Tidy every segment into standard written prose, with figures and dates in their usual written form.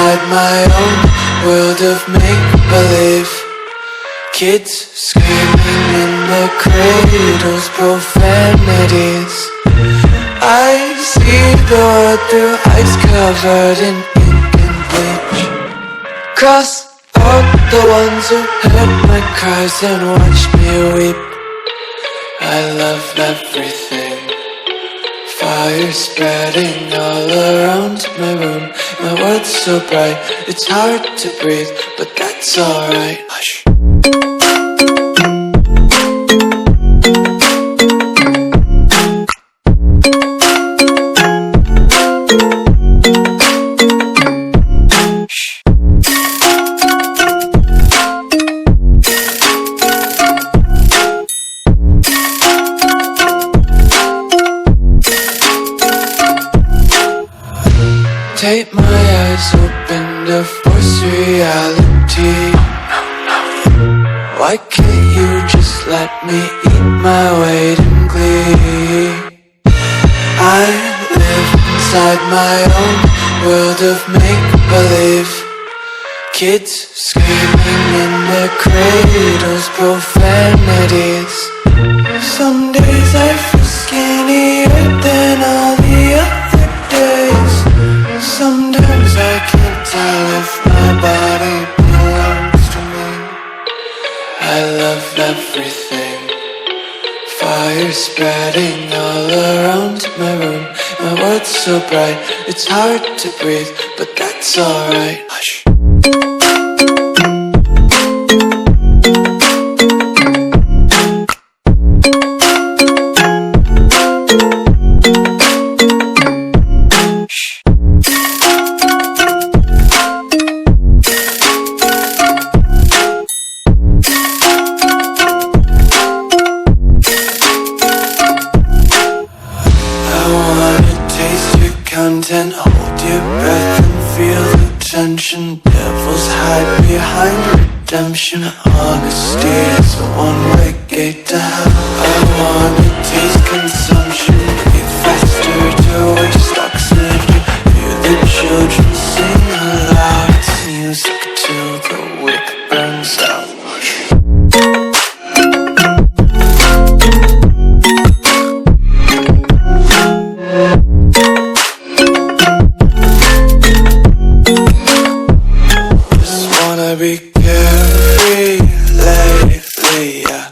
inside my own world of make-believe. Kids screaming in their cradles, profanities. I see the world through ice covered in ink and bleach. Cross out the ones who heard my cries and watched me weep. I love everything. Fire spreading all around my room. My world's so bright, it's hard to breathe, but that's alright. Hush. Tape my eyes open to force reality. Why can't you just let me eat my weight in glee? I live inside my own world of make-believe. Kids screaming in their cradles, profanities. Some days I feel skinnier than all the other days. Sometimes I can't tell if my body belongs to me. I love everything. Fire spreading all around my room. My world's so bright, it's hard to breathe, but that's alright. Hush. Content, hold your breath and feel the tension. Devils hide behind redemption. Honesty is a one-way gate to hell. I wanna taste consumption. Breathe faster to waste oxygen. Hear the children sing aloud. It's music till the wick burns out. Be carefree lately, yeah.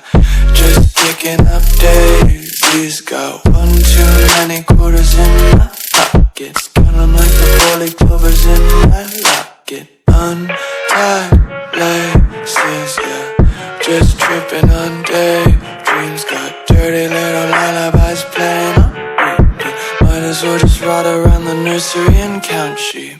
Just picking up daisies. Got one too many quarters in my pockets. Count 'em like the 40 clovers in my locket. Untied laces, yeah. Just tripping on daydreams. Got dirty little lullabies playing on repeat. Might as well just ride around the nursery and count sheep.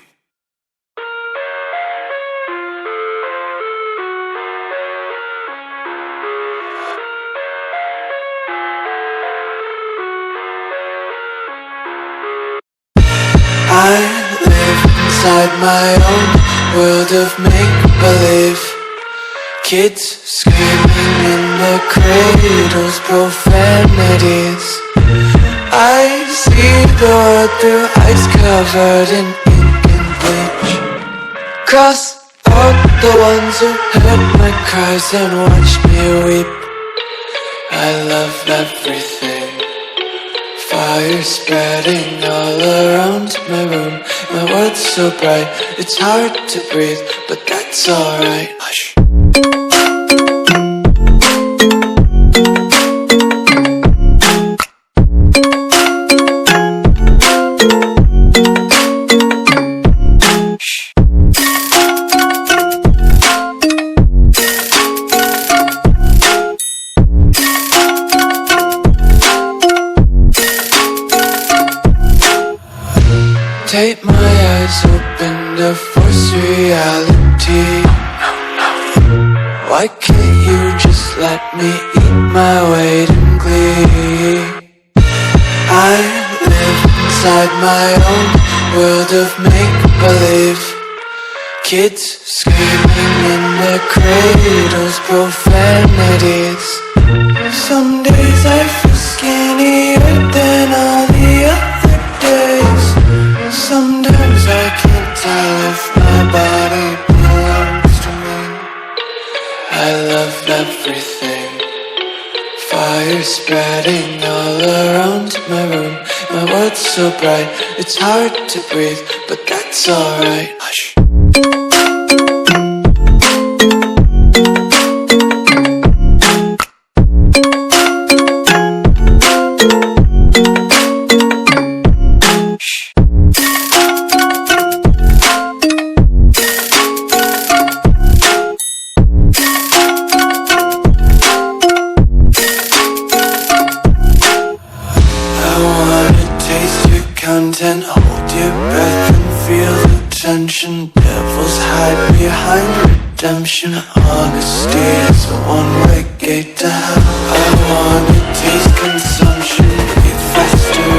I live inside my own world of make-believe. Kids screaming in their cradles, profanities. I see the world through ice covered in ink and bleach. Cross out the ones who heard my cries and watched me weep. I love everything. Fire spreading all around my room. My world's so bright, it's hard to breathe, but that's alright. Hush. Tape my eyes open to force reality. Why can't you just let me eat my weight in glee? I live inside my own world of make-believe. Kids screaming in their cradles, profanities. Some days I feel skinnier than all the other days. Sometimes I can't tell if my my body belongs to me. I love everything. Fire spreading all around my room. My world's so bright, it's hard to breathe, but that's alright. Hush. Content, hold your breath and feel the tension. Devils hide behind redemption. Honesty is a one-way gate to hell. I wanna taste consumption, breathe faster